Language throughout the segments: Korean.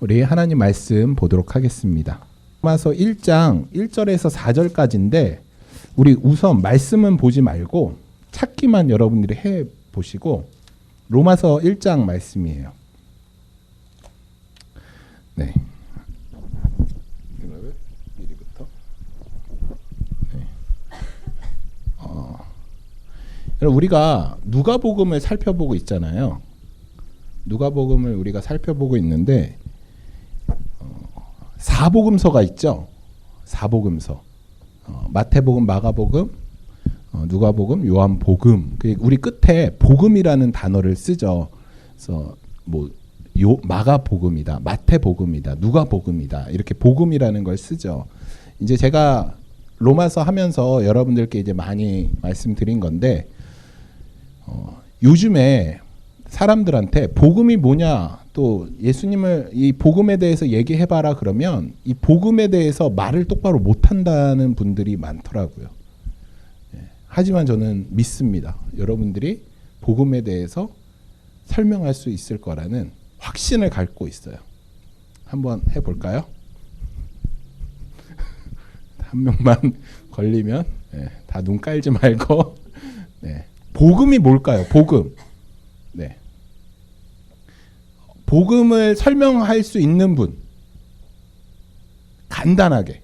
우리 하나님 말씀 보도록 하겠습니다. 로마서 1장 1절에서 4절까지인데 우리 우선 말씀은 보지 말고 찾기만 여러분들이 해 보시고 로마서 1장 말씀이에요. 네. 우리가 누가복음을 살펴보고 있잖아요. 누가복음을 우리가 살펴보고 있는데 사복음서가 있죠. 사복음서. 마태복음, 마가복음, 누가복음, 요한복음. 우리 끝에 복음이라는 단어를 쓰죠. 그래서 뭐 마가복음이다, 마태복음이다, 누가복음이다 이렇게 복음이라는 걸 쓰죠. 이제 제가 로마서 하면서 여러분들께 이제 많이 말씀드린 건데 요즘에 사람들한테 복음이 뭐냐 또 예수님을 이 복음에 대해서 얘기해봐라 그러면 이 복음에 대해서 말을 똑바로 못한다는 분들이 많더라고요. 하지만 저는 믿습니다. 여러분들이 복음에 대해서 설명할 수 있을 거라는 확신을 갖고 있어요. 한번 해볼까요? 한 명만 걸리면 다 눈 깔지 말고 복음이 뭘까요? 복음. 네. 복음을 설명할 수 있는 분. 간단하게.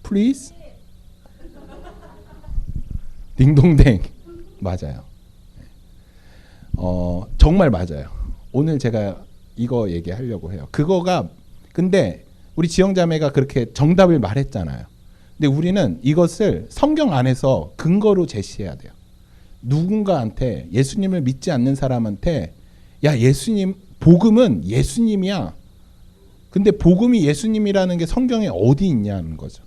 Please? 딩동댕. 맞아요. 정말 맞아요. 오늘 제가 이거 얘기하려고 해요. 그거가 근데 우리 지영자매가 그렇게 정답을 말했잖아요. 근데 우리는 이것을 성경 안에서 근거로 제시해야 돼요. 누군가한테 예수님을 믿지 않는 사람한테 야 예수님 복음은 예수님이야. 근데 복음이 예수님이라는 게 성경에 어디 있냐는 거죠.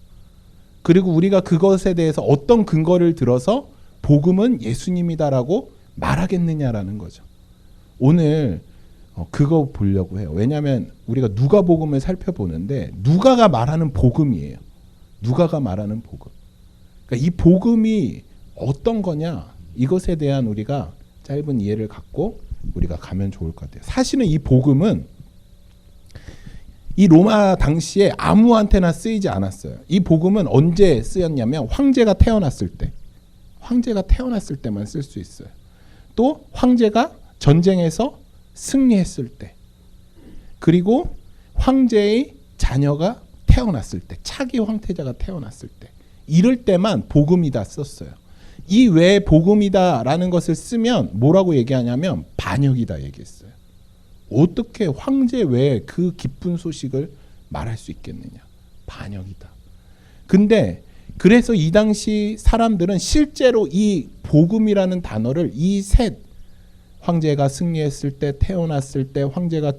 그리고 우리가 그것에 대해서 어떤 근거를 들어서 복음은 예수님이다라고 말하겠느냐라는 거죠. 오늘 그거 보려고 해요. 왜냐하면 우리가 누가복음을 살펴보는데 누가가 말하는 복음이에요. 누가가 말하는 복음. 그러니까 이 복음이 어떤 거냐 이것에 대한 우리가 짧은 이해를 갖고 우리가 가면 좋을 것 같아요. 사실은 이 복음은 이 로마 당시에 아무한테나 쓰이지 않았어요. 이 복음은 언제 쓰였냐면 황제가 태어났을 때. 황제가 태어났을 때만 쓸 수 있어요. 또 황제가 전쟁에서 승리했을 때. 그리고 황제의 자녀가 태어났을 때. 차기 황태자가 태어났을 때. 이럴 때만 복음이다 썼어요. 이 외에 복음이다라는 것을 쓰면 뭐라고 얘기하냐면 반역이다 얘기했어요. 어떻게 황제 외에 그 기쁜 소식을 말할 수 있겠느냐. 반역이다. 근데 그래서 이 당시 사람들은 실제로 이 복음이라는 단어를 이 셋 황제가 승리했을 때 태어났을 때 황제가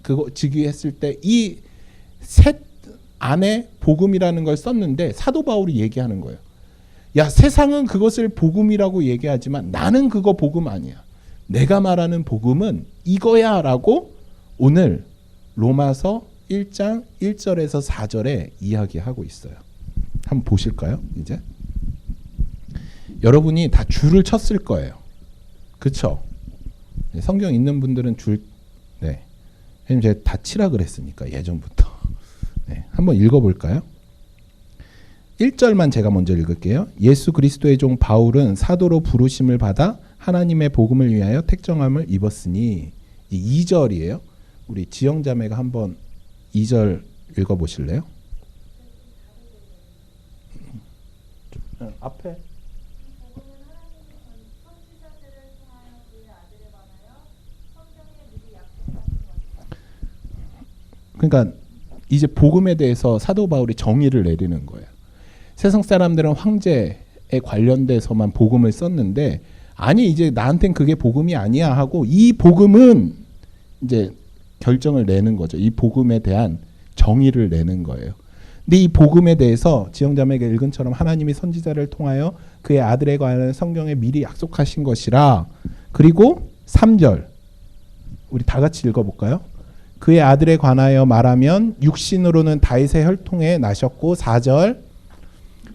그거 즉위했을 때 이 셋 안에 복음이라는 걸 썼는데 사도 바울이 얘기하는 거예요. 야 세상은 그것을 복음이라고 얘기하지만 나는 그거 복음 아니야. 내가 말하는 복음은 이거야 라고 오늘 로마서 1장 1절에서 4절에 이야기하고 있어요. 한번 보실까요? 이제 여러분이 다 줄을 쳤을 거예요. 그렇죠? 성경 있는 분들은 줄 왜냐면 제가 다 치라 그랬으니까 예전부터. 한번 읽어볼까요? 1절만 제가 먼저 읽을게요. 예수 그리스도의 종 바울은 사도로 부르심을 받아 하나님의 복음을 위하여 택정함을 입었으니 2절이에요. 우리 지영자매가 한번 2절 읽어보실래요? 앞에 그러니까 이제 복음에 대해서 사도 바울이 정의를 내리는 거예요. 세상 사람들은 황제에 관련돼서만 복음을 썼는데 아니 이제 나한텐 그게 복음이 아니야 하고 이 복음은 이제 결정을 내는 거죠. 이 복음에 대한 정의를 내는 거예요. 근데 이 복음에 대해서 지영자매가 읽은 처럼 하나님이 선지자를 통하여 그의 아들에 관한 성경에 미리 약속하신 것이라. 그리고 3절 우리 다 같이 읽어볼까요? 그의 아들에 관하여 말하면 육신으로는 다윗의 혈통에 나셨고 4절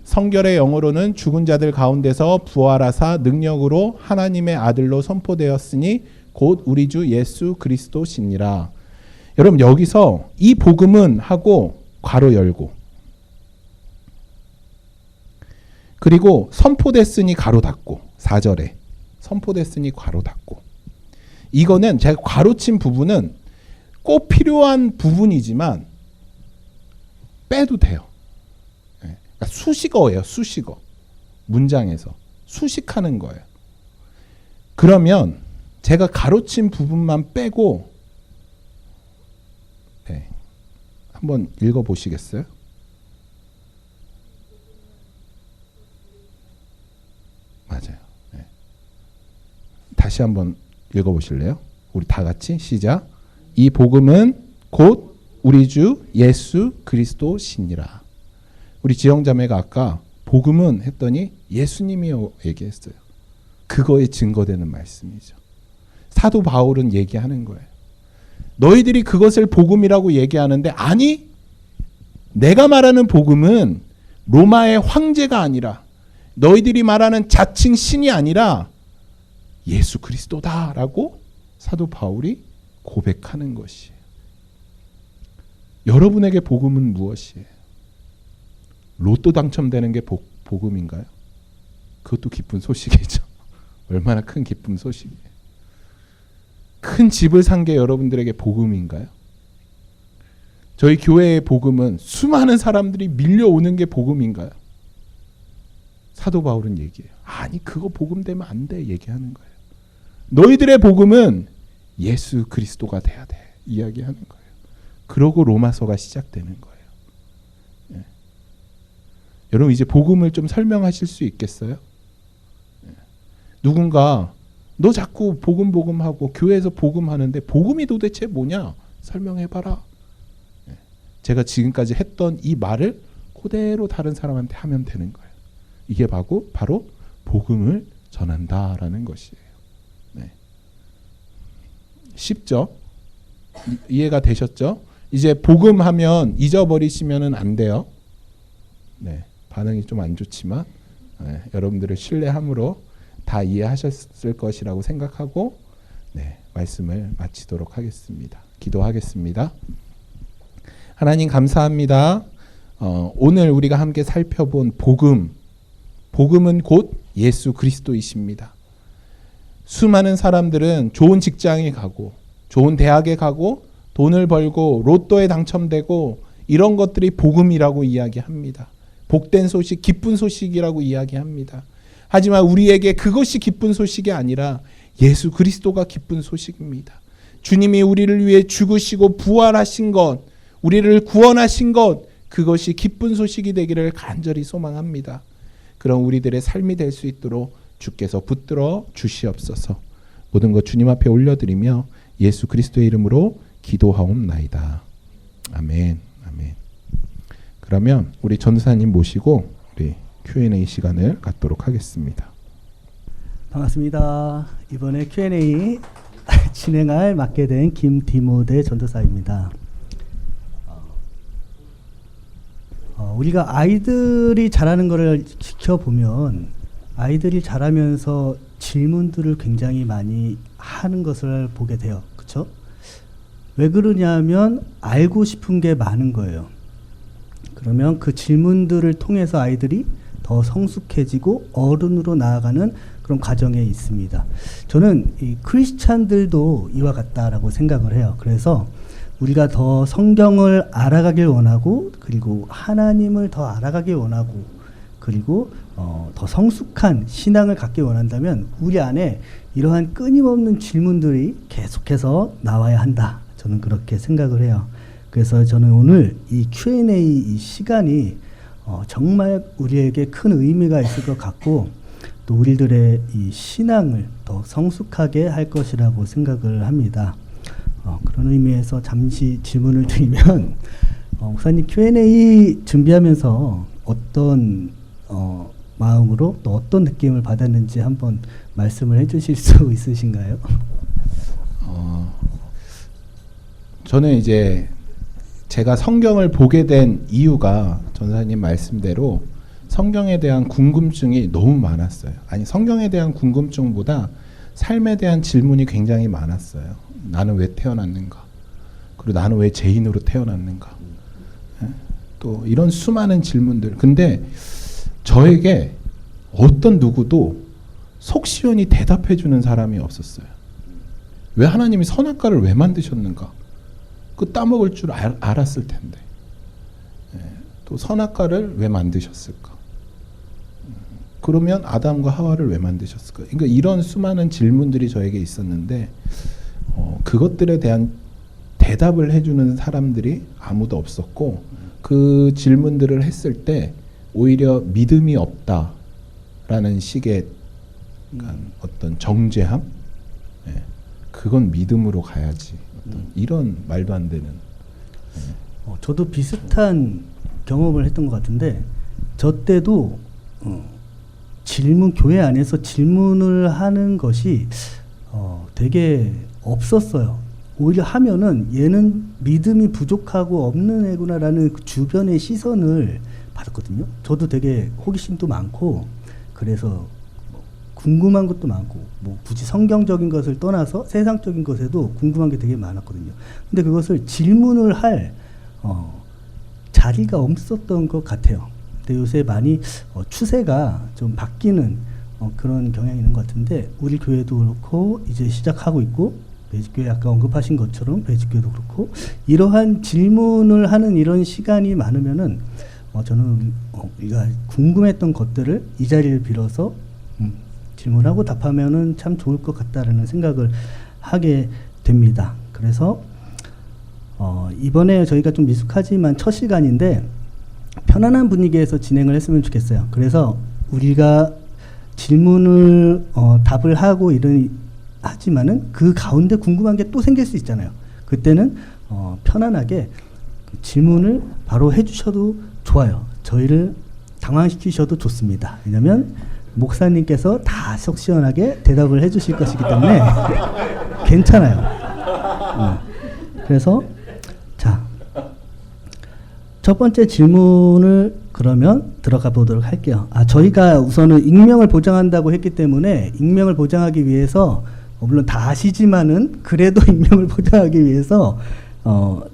성결의 영으로는 죽은 자들 가운데서 부활하사 능력으로 하나님의 아들로 선포되었으니 곧 우리 주 예수 그리스도시니라. 여러분 여기서 이 복음은 하고 괄호 열고 그리고 선포됐으니 가로 닫고 4절에 선포됐으니 괄호 닫고 이거는 제가 괄호친 부분은 꼭 필요한 부분이지만 빼도 돼요. 그러니까 수식어예요. 수식어. 문장에서 수식하는 거예요. 그러면 제가 가로친 부분만 빼고 한번 읽어보시겠어요? 맞아요. 다시 한번 읽어보실래요? 우리 다 같이 시작. 이 복음은 곧 우리 주 예수 그리스도시니라. 우리 지영자매가 아까 복음은 했더니 예수님이요 얘기했어요. 그거에 증거되는 말씀이죠. 사도 바울은 얘기하는 거예요. 너희들이 그것을 복음이라고 얘기하는데 아니 내가 말하는 복음은 로마의 황제가 아니라 너희들이 말하는 자칭 신이 아니라 예수 그리스도다라고 사도 바울이 고백하는 것이에요. 여러분에게 복음은 무엇이에요? 로또 당첨되는 게 복음인가요? 그것도 기쁜 소식이죠. 얼마나 큰 기쁜 소식이에요. 큰 집을 산 게 여러분들에게 복음인가요? 저희 교회의 복음은 수많은 사람들이 밀려오는 게 복음인가요? 사도 바울은 얘기해요. 아니 그거 복음 되면 안 돼 얘기하는 거예요. 너희들의 복음은 예수 그리스도가 돼야 돼 이야기하는 거예요. 그러고 로마서가 시작되는 거예요. 예. 여러분 이제 복음을 좀 설명하실 수 있겠어요? 예. 누군가 너 자꾸 복음하고 교회에서 복음하는데 복음이 도대체 뭐냐? 설명해봐라. 예. 제가 지금까지 했던 이 말을 그대로 다른 사람한테 하면 되는 거예요. 이게 바로 복음을 전한다라는 것이에요. 네. 쉽죠? 이해가 되셨죠? 이제 복음하면 잊어버리시면 안 돼요. 네, 반응이 좀 안 좋지만 여러분들을 신뢰함으로 다 이해하셨을 것이라고 생각하고 말씀을 마치도록 하겠습니다. 기도하겠습니다. 하나님 감사합니다. 오늘 우리가 함께 살펴본 복음은 곧 예수 그리스도이십니다. 수많은 사람들은 좋은 직장에 가고 좋은 대학에 가고 돈을 벌고 로또에 당첨되고 이런 것들이 복음이라고 이야기합니다. 복된 소식, 기쁜 소식이라고 이야기합니다. 하지만 우리에게 그것이 기쁜 소식이 아니라 예수 그리스도가 기쁜 소식입니다. 주님이 우리를 위해 죽으시고 부활하신 것, 우리를 구원하신 것, 그것이 기쁜 소식이 되기를 간절히 소망합니다. 그런 우리들의 삶이 될 수 있도록 주께서 붙들어 주시옵소서. 모든 것 주님 앞에 올려드리며 예수 그리스도의 이름으로 기도하옵나이다. 아멘. 아멘. 그러면 우리 전사님 모시고 우리 Q&A 시간을 갖도록 하겠습니다. 반갑습니다. 이번에 Q&A 진행을 맡게 된 김디모데 전도사입니다. 우리가 아이들이 자라는 것을 지켜보면 아이들이 자라면서 질문들을 굉장히 많이 하는 것을 보게 돼요. 그렇죠? 왜 그러냐면 알고 싶은 게 많은 거예요. 그러면 그 질문들을 통해서 아이들이 더 성숙해지고 어른으로 나아가는 그런 과정에 있습니다. 저는 이 크리스찬들도 이와 같다라고 생각을 해요. 그래서 우리가 더 성경을 알아가길 원하고 그리고 하나님을 더 알아가길 원하고 그리고 더 성숙한 신앙을 갖길 원한다면 우리 안에 이러한 끊임없는 질문들이 계속해서 나와야 한다. 저는 그렇게 생각을 해요. 그래서 저는 오늘 이 Q&A 이 시간이 정말 우리에게 큰 의미가 있을 것 같고 또 우리들의 이 신앙을 더 성숙하게 할 것이라고 생각을 합니다. 그런 의미에서 잠시 질문을 드리면 목사님 Q&A 준비하면서 어떤 마음으로 또 어떤 느낌을 받았는지 한번 말씀을 해주실 수 있으신가요? 저는 이제 제가 성경을 보게 된 이유가 전사님 말씀대로 성경에 대한 궁금증이 너무 많았어요. 아니, 성경에 대한 궁금증보다 삶에 대한 질문이 굉장히 많았어요. 나는 왜 태어났는가? 그리고 나는 왜 죄인으로 태어났는가? 예? 또 이런 수많은 질문들. 근데 저에게 어떤 누구도 속 시원히 대답해 주는 사람이 없었어요. 왜 하나님이 선악과를 왜 만드셨는가? 그 따먹을 줄 알았을 텐데. 예, 또 선악과를 왜 만드셨을까? 그러면 아담과 하와를 왜 만드셨을까? 그러니까 이런 수많은 질문들이 저에게 있었는데 그것들에 대한 대답을 해주는 사람들이 아무도 없었고 그 질문들을 했을 때 오히려 믿음이 없다라는 식의 어떤 정죄함, 예, 그건 믿음으로 가야지. 이런 말도 안 되는. 저도 비슷한 경험을 했던 것 같은데 저 때도 교회 안에서 질문을 하는 것이 되게 없었어요. 오히려 하면은 얘는 믿음이 부족하고 없는 애구나라는 그 주변의 시선을 받았거든요. 저도 되게 호기심도 많고 그래서 궁금한 것도 많고 뭐 굳이 성경적인 것을 떠나서 세상적인 것에도 궁금한 게 되게 많았거든요. 근데 그것을 질문을 할 자리가 없었던 것 같아요. 근데 요새 많이 추세가 좀 바뀌는 그런 경향이 있는 것 같은데 우리 교회도 그렇고 이제 시작하고 있고 매직교회 아까 언급하신 것처럼 매직교회도 그렇고 이러한 질문을 하는 이런 시간이 많으면은 저는 우리가 궁금했던 것들을 이 자리를 빌어서 질문하고 답하면은 참 좋을 것 같다라는 생각을 하게 됩니다. 그래서 이번에 저희가 좀 미숙하지만 첫 시간인데 편안한 분위기에서 진행을 했으면 좋겠어요. 그래서 우리가 질문을 답을 하고 하지만은 그 가운데 궁금한 게 또 생길 수 있잖아요. 그때는 편안하게 질문을 바로 해주셔도 좋아요. 저희를 당황시키셔도 좋습니다. 왜냐하면 목사님께서 다 속 시원하게 대답을 해주실 것이기 때문에 괜찮아요. 그래서 자, 첫 번째 질문을 그러면 들어가 보도록 할게요. 저희가 우선은 익명을 보장한다고 했기 때문에 익명을 보장하기 위해서 물론 다 아시지만은 그래도 익명을 보장하기 위해서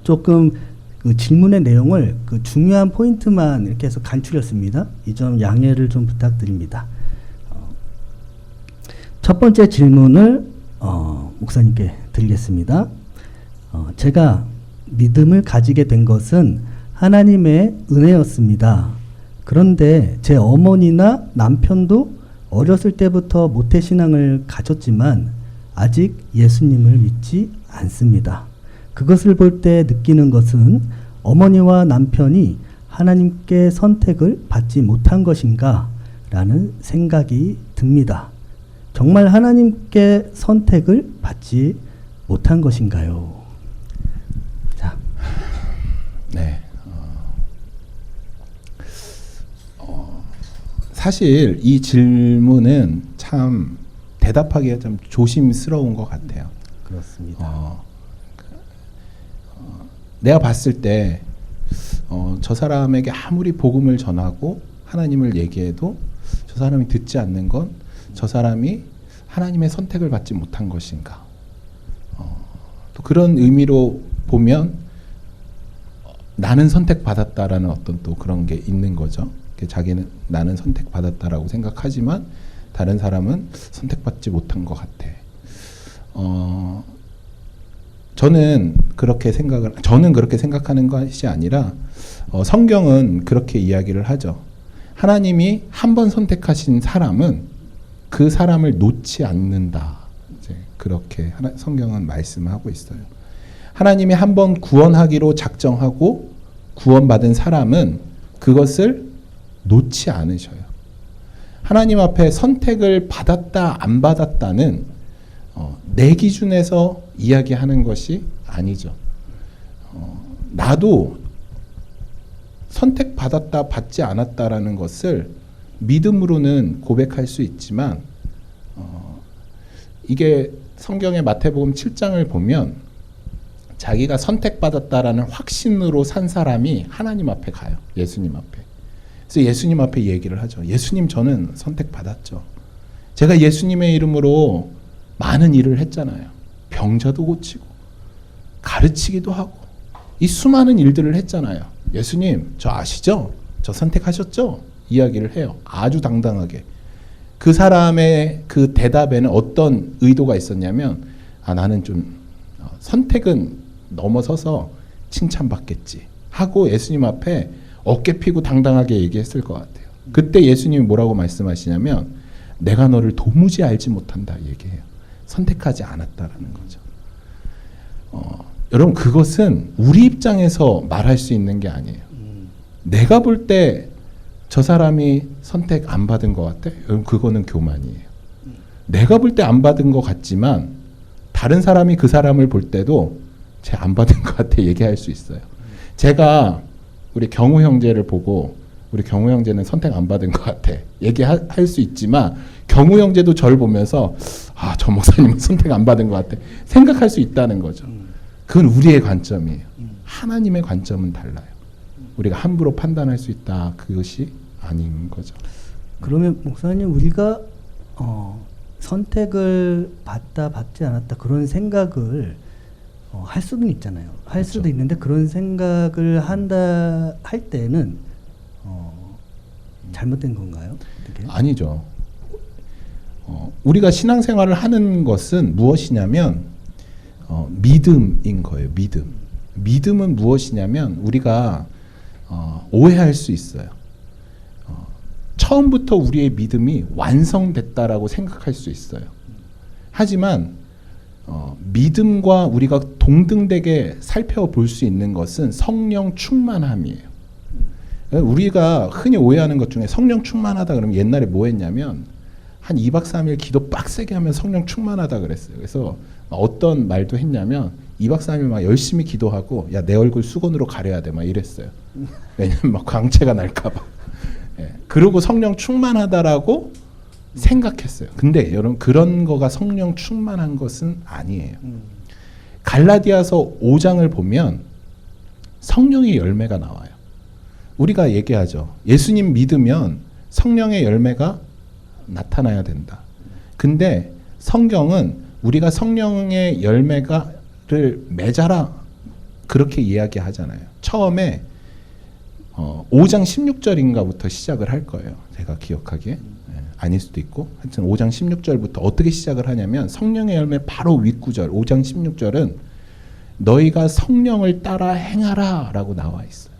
조금 그 질문의 내용을 그 중요한 포인트만 이렇게 해서 간추렸습니다. 이 점 양해를 좀 부탁드립니다. 첫 번째 질문을 목사님께 드리겠습니다. 제가 믿음을 가지게 된 것은 하나님의 은혜였습니다. 그런데 제 어머니나 남편도 어렸을 때부터 모태신앙을 가졌지만 아직 예수님을 믿지 않습니다. 그것을 볼 때 느끼는 것은 어머니와 남편이 하나님께 선택을 받지 못한 것인가 라는 생각이 듭니다. 정말 하나님께 선택을 받지 못한 것인가요? 자. 네. 사실 이 질문은 참 대답하기가 좀 조심스러운 것 같아요. 그렇습니다. 내가 봤을 때 저 사람에게 아무리 복음을 전하고 하나님을 얘기해도 저 사람이 듣지 않는 건 저 사람이 하나님의 선택을 받지 못한 것인가. 또 그런 의미로 보면 나는 선택받았다라는 어떤 또 그런 게 있는 거죠. 자기는 나는 선택받았다라고 생각하지만 다른 사람은 선택받지 못한 것 같아. 저는 그렇게 생각하는 것이 아니라 성경은 그렇게 이야기를 하죠. 하나님이 한 번 선택하신 사람은 그 사람을 놓지 않는다. 이제 그렇게 성경은 말씀하고 있어요. 하나님이 한 번 구원하기로 작정하고 구원받은 사람은 그것을 놓지 않으셔요. 하나님 앞에 선택을 받았다 안 받았다는 내 기준에서 이야기하는 것이 아니죠. 나도 선택받았다 받지 않았다라는 것을 믿음으로는 고백할 수 있지만 이게 성경의 마태복음 7장을 보면 자기가 선택받았다라는 확신으로 산 사람이 하나님 앞에 가요. 예수님 앞에. 그래서 예수님 앞에 얘기를 하죠. 예수님, 저는 선택받았죠. 제가 예수님의 이름으로 많은 일을 했잖아요. 병자도 고치고 가르치기도 하고 이 수많은 일들을 했잖아요. 예수님, 저 아시죠? 저 선택하셨죠? 이야기를 해요. 아주 당당하게. 그 사람의 그 대답에는 어떤 의도가 있었냐면, 나는 좀 선택은 넘어서서 칭찬받겠지 하고 예수님 앞에 어깨 피고 당당하게 얘기했을 것 같아요. 그때 예수님이 뭐라고 말씀하시냐면, 내가 너를 도무지 알지 못한다 얘기해요. 선택하지 않았다라는 거죠. 여러분, 그것은 우리 입장에서 말할 수 있는 게 아니에요. 내가 볼 때 저 사람이 선택 안 받은 것 같아? 여러분, 그거는 교만이에요. 내가 볼 때 안 받은 것 같지만 다른 사람이 그 사람을 볼 때도 쟤 안 받은 것 같아 얘기할 수 있어요. 제가 우리 경우 형제를 보고 우리 경우 형제는 선택 안 받은 것 같아 얘기할 수 있지만, 경우 형제도 저를 보면서 저 목사님은 선택 안 받은 것 같아 생각할 수 있다는 거죠. 그건 우리의 관점이에요. 하나님의 관점은 달라요. 우리가 함부로 판단할 수 있다, 그것이 아닌 거죠. 그러면 목사님, 우리가 선택을 받다 받지 않았다 그런 생각을 할 수는 있잖아요. 할 그렇죠. 수도 있는데 그런 생각을 한다 할 때는 잘못된 건가요? 어떻게? 아니죠. 우리가 신앙생활을 하는 것은 무엇이냐면 믿음인 거예요. 믿음은 무엇이냐면, 우리가 오해할 수 있어요. 처음부터 우리의 믿음이 완성됐다라고 생각할 수 있어요. 하지만 믿음과 우리가 동등되게 살펴볼 수 있는 것은 성령 충만함이에요. 우리가 흔히 오해하는 것 중에 성령 충만하다 그러면, 옛날에 뭐 했냐면 한 2박 3일 기도 빡세게 하면 성령 충만하다 그랬어요. 그래서 어떤 말도 했냐면 2박 3일 막 열심히 기도하고, 야, 내 얼굴 수건으로 가려야 돼 막 이랬어요. 왜냐면 막 광채가 날까 봐. 예. 그러고 성령 충만하다라고 생각했어요. 근데 여러분, 그런 거가 성령 충만한 것은 아니에요. 갈라디아서 5장을 보면 성령의 열매가 나와요. 우리가 얘기하죠. 예수님 믿으면 성령의 열매가 나타나야 된다. 근데 성경은 우리가 성령의 열매가를 맺어라 그렇게 이야기하잖아요. 처음에 5장 16절인가부터 시작을 할 거예요. 제가 기억하기에. 아닐 수도 있고. 하여튼 5장 16절부터 어떻게 시작을 하냐면, 성령의 열매 바로 윗구절 5장 16절은 너희가 성령을 따라 행하라 라고 나와 있어요.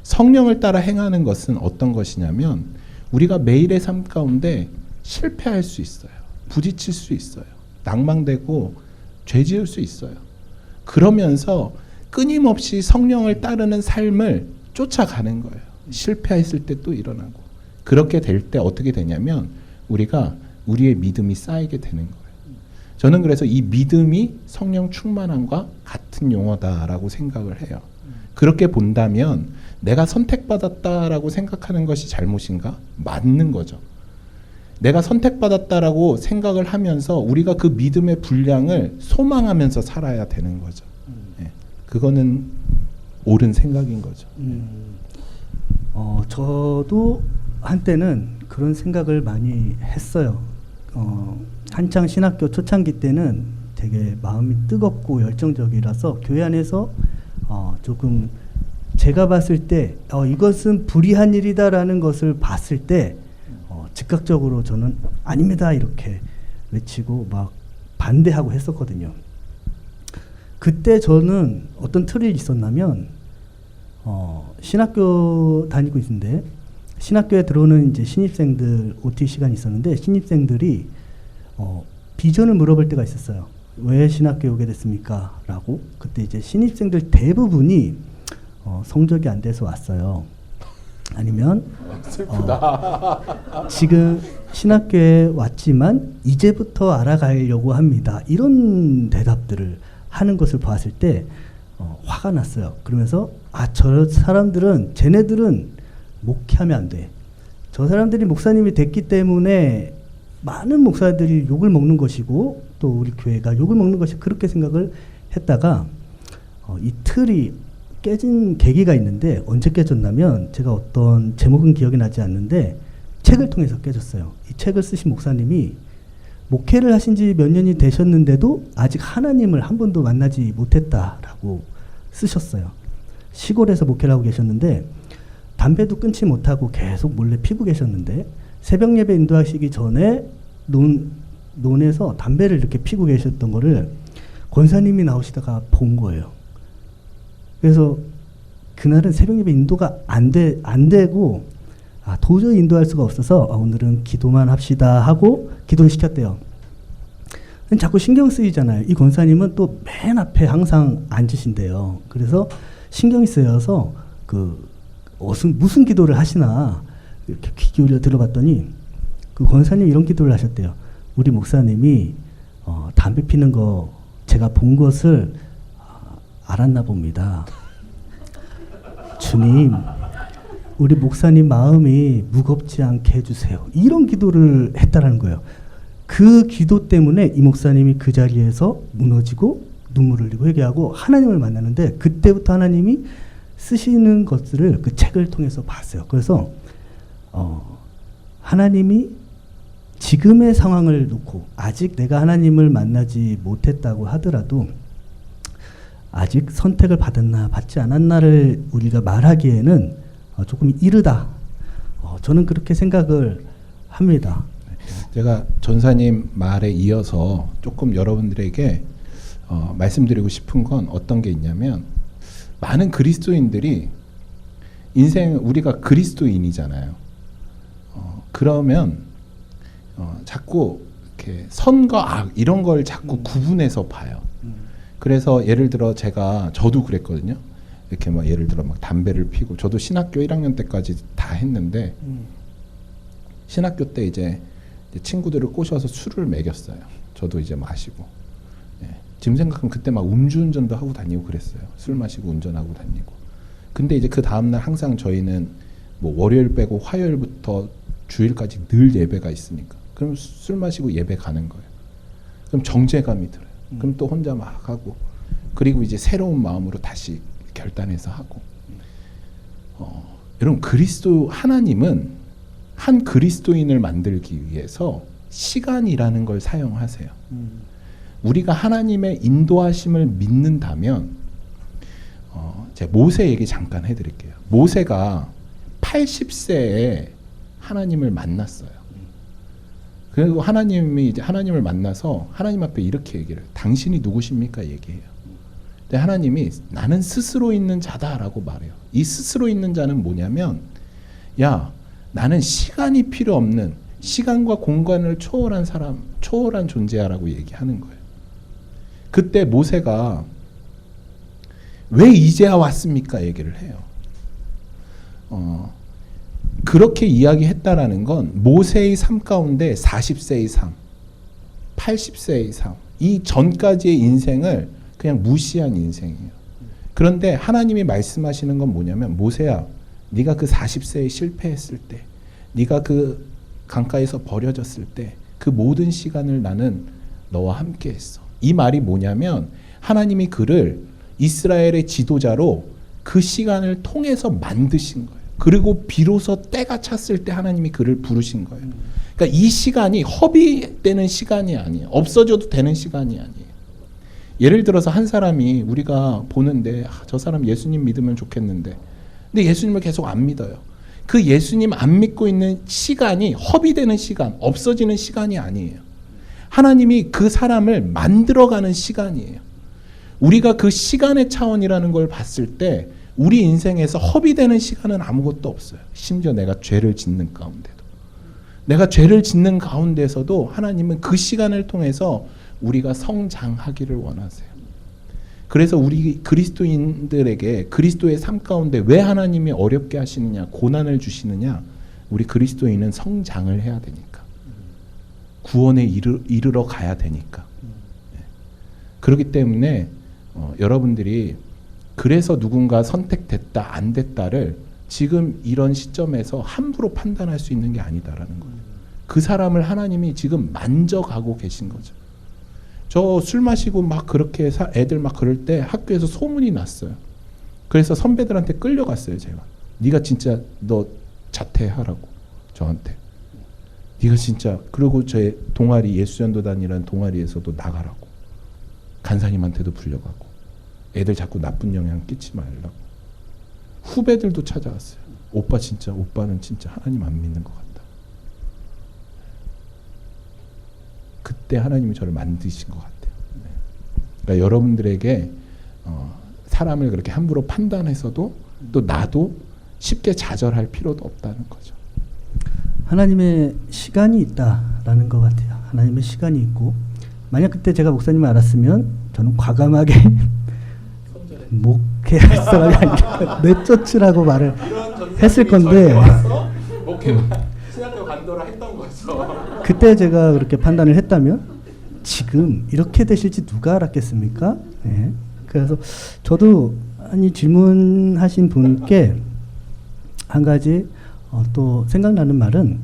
성령을 따라 행하는 것은 어떤 것이냐면, 우리가 매일의 삶 가운데 실패할 수 있어요. 부딪힐 수 있어요. 낭망되고 죄 지을 수 있어요. 그러면서 끊임없이 성령을 따르는 삶을 쫓아가는 거예요. 실패했을 때 또 일어나고. 그렇게 될 때 어떻게 되냐면, 우리가 우리의 믿음이 쌓이게 되는 거예요. 저는 그래서 이 믿음이 성령 충만함과 같은 용어다라고 생각을 해요. 그렇게 본다면 내가 선택받았다라고 생각하는 것이 잘못인가? 맞는 거죠. 내가 선택받았다라고 생각을 하면서 우리가 그 믿음의 분량을 소망하면서 살아야 되는 거죠. 예. 그거는 옳은 생각인 거죠. 저도 한때는 그런 생각을 많이 했어요. 한창 신학교 초창기 때는 되게 마음이 뜨겁고 열정적이라서 교회 안에서 조금 제가 봤을 때 이것은 불의한 일이다라는 것을 봤을 때 즉각적으로 저는 아닙니다 이렇게 외치고 막 반대하고 했었거든요. 그때 저는 어떤 틀이 있었냐면 신학교 다니고 있는데 신학교에 들어오는 이제 신입생들 OT 시간이 있었는데 신입생들이 비전을 물어볼 때가 있었어요. 왜 신학교에 오게 됐습니까? 라고. 그때 이제 신입생들 대부분이 성적이 안 돼서 왔어요. 아니면 지금 신학교에 왔지만 이제부터 알아가려고 합니다. 이런 대답들을 하는 것을 봤을 때 화가 났어요. 그러면서 저 사람들은 쟤네들은 목회하면 안 돼. 저 사람들이 목사님이 됐기 때문에 많은 목사들이 욕을 먹는 것이고 또 우리 교회가 욕을 먹는 것이 그렇게 생각을 했다가 이 틀이 깨진 계기가 있는데 언제 깨졌냐면 제가 어떤 제목은 기억이 나지 않는데 책을 통해서 깨졌어요. 이 책을 쓰신 목사님이 목회를 하신 지 몇 년이 되셨는데도 아직 하나님을 한 번도 만나지 못했다라고 쓰셨어요. 시골에서 목회를 하고 계셨는데 담배도 끊지 못하고 계속 몰래 피고 계셨는데 새벽 예배 인도하시기 전에 논에서 담배를 이렇게 피고 계셨던 거를 권사님이 나오시다가 본 거예요. 그래서 그날은 새벽 예배 인도가 안 되고 도저히 인도할 수가 없어서 오늘은 기도만 합시다 하고 기도를 시켰대요. 자꾸 신경 쓰이잖아요. 이 권사님은 또 맨 앞에 항상 앉으신대요. 그래서 신경이 쓰여서 무슨 기도를 하시나 이렇게 귀 기울여 들어봤더니 그 권사님 이런 기도를 하셨대요. 우리 목사님이 담배 피는 거 제가 본 것을 알았나 봅니다. 주님, 우리 목사님 마음이 무겁지 않게 해주세요. 이런 기도를 했다라는 거예요. 그 기도 때문에 이 목사님이 그 자리에서 무너지고 눈물을 흘리고 회개하고 하나님을 만나는데 그때부터 하나님이 쓰시는 것들을 그 책을 통해서 봤어요. 그래서 하나님이 지금의 상황을 놓고 아직 내가 하나님을 만나지 못했다고 하더라도 아직 선택을 받았나 받지 않았나를 우리가 말하기에는 조금 이르다. 저는 그렇게 생각을 합니다. 제가 전사님 말에 이어서 조금 여러분들에게 말씀드리고 싶은 건 어떤 게 있냐면 많은 그리스도인들이 우리가 그리스도인이잖아요. 그러면 자꾸 이렇게 선과 악 이런 걸 자꾸 구분해서 봐요. 그래서 예를 들어 저도 그랬거든요. 이렇게 막 예를 들어 막 담배를 피고 저도 신학교 1학년 때까지 다 했는데 신학교 때 이제 친구들을 꼬셔서 술을 먹였어요. 저도 이제 마시고. 지금 생각하면 그때 막 음주운전도 하고 다니고 그랬어요. 술 마시고 운전하고 다니고. 근데 이제 그 다음날 항상 저희는 뭐 월요일 빼고 화요일부터 주일까지 늘 예배가 있으니까. 그럼 술 마시고 예배 가는 거예요. 그럼 정죄감이 들어요. 그럼 또 혼자 막 하고. 그리고 이제 새로운 마음으로 다시 결단해서 하고. 여러분 하나님은 한 그리스도인을 만들기 위해서 시간이라는 걸 사용하세요. 우리가 하나님의 인도하심을 믿는다면 제가 모세 얘기 잠깐 해드릴게요. 모세가 80세에 하나님을 만났어요. 그리고 하나님이 이제 하나님을 만나서 하나님 앞에 이렇게 얘기를 해요. 당신이 누구십니까? 얘기해요. 근데 하나님이 나는 스스로 있는 자다라고 말해요. 이 스스로 있는 자는 뭐냐면 나는 시간이 필요 없는 시간과 공간을 초월한 존재야라고 얘기하는 거예요. 그때 모세가 왜 이제야 왔습니까? 얘기를 해요. 그렇게 이야기했다라는 건 모세의 삶 가운데 40세의 삶, 80세의 삶, 이 전까지의 인생을 그냥 무시한 인생이에요. 그런데 하나님이 말씀하시는 건 뭐냐면 모세야, 네가 그 40세에 실패했을 때, 네가 그 강가에서 버려졌을 때 그 모든 시간을 나는 너와 함께 했어. 이 말이 뭐냐면 하나님이 그를 이스라엘의 지도자로 그 시간을 통해서 만드신 거예요. 그리고 비로소 때가 찼을 때 하나님이 그를 부르신 거예요. 그러니까 이 시간이 허비되는 시간이 아니에요. 없어져도 되는 시간이 아니에요. 예를 들어서 한 사람이 우리가 보는데 저 사람 예수님 믿으면 좋겠는데 근데 예수님을 계속 안 믿어요. 그 예수님 안 믿고 있는 시간이 허비되는 시간, 없어지는 시간이 아니에요. 하나님이 그 사람을 만들어가는 시간이에요. 우리가 그 시간의 차원이라는 걸 봤을 때 우리 인생에서 허비되는 시간은 아무것도 없어요. 심지어 내가 죄를 짓는 가운데도. 내가 죄를 짓는 가운데서도 하나님은 그 시간을 통해서 우리가 성장하기를 원하세요. 그래서 우리 그리스도인들에게 그리스도의 삶 가운데 왜 하나님이 어렵게 하시느냐, 고난을 주시느냐, 우리 그리스도인은 성장을 해야 되니까. 구원에 이르러 가야 되니까. 그렇기 때문에 여러분들이 그래서 누군가 선택됐다 안 됐다를 지금 이런 시점에서 함부로 판단할 수 있는 게 아니다라는 거예요. 그 사람을 하나님이 지금 만져가고 계신 거죠. 저 술 마시고 막 그렇게 애들 막 그럴 때 학교에서 소문이 났어요. 그래서 선배들한테 끌려갔어요. 제가. 네가 진짜 너 자퇴하라고 저한테. 네가 진짜 그리고 제 동아리 예수전도단이라는 동아리에서도 나가라고. 간사님한테도 불려가고. 애들 자꾸 나쁜 영향 끼치지 말라고. 후배들도 찾아왔어요. 오빠는 진짜 하나님 안 믿는 것 같다. 그때 하나님이 저를 만드신 것 같아요. 네. 그러니까 여러분들에게 사람을 그렇게 함부로 판단해서도 또 나도 쉽게 좌절할 필요도 없다는 거죠. 하나님의 시간이 있다라는 것 같아요. 하나님의 시간이 있고 만약 그때 제가 목사님을 알았으면 저는 과감하게 목회할 사람이 아니라 내쫓으라고 말을 했을 건데 신학교 간도를 했던 거죠. 그때 제가 그렇게 판단을 했다면 지금 이렇게 되실지 누가 알았겠습니까? 네. 그래서 저도 아니 질문하신 분께 한 가지 또 생각나는 말은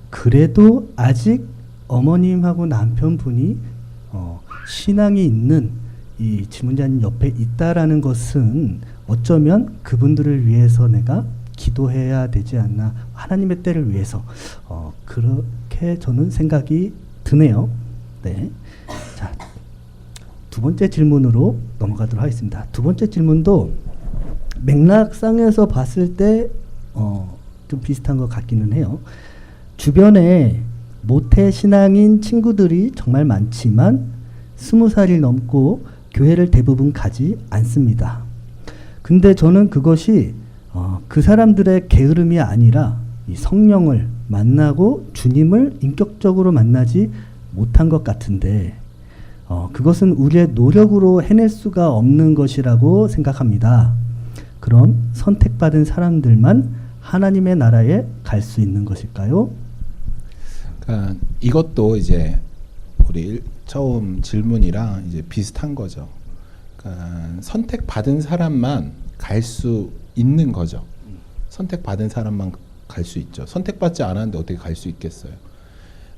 그래도 아직 어머님하고 남편분이 신앙이 있는 이 질문자님 옆에 있다라는 것은 어쩌면 그분들을 위해서 내가 기도해야 되지 않나 하나님의 때를 위해서 그렇게 저는 생각이 드네요. 네. 자, 두 번째 질문으로 넘어가도록 하겠습니다. 두 번째 질문도 맥락상에서 봤을 때 좀 비슷한 것 같기는 해요. 주변에 모태 신앙인 친구들이 정말 많지만 20살이 넘고 교회를 대부분 가지 않습니다. 근데 저는 그것이 그 사람들의 게으름이 아니라 이 성령을 만나고 주님을 인격적으로 만나지 못한 것 같은데 그것은 우리의 노력으로 해낼 수가 없는 것이라고 생각합니다. 그럼 선택받은 사람들만 하나님의 나라에 갈 수 있는 것일까요? 그러니까 이것도 이제 우리 처음 질문이랑 이제 비슷한 거죠. 그러니까 선택받은 사람만 갈 수 있는 거죠. 선택받은 사람만 갈 수 있죠. 선택받지 않았는데 어떻게 갈 수 있겠어요?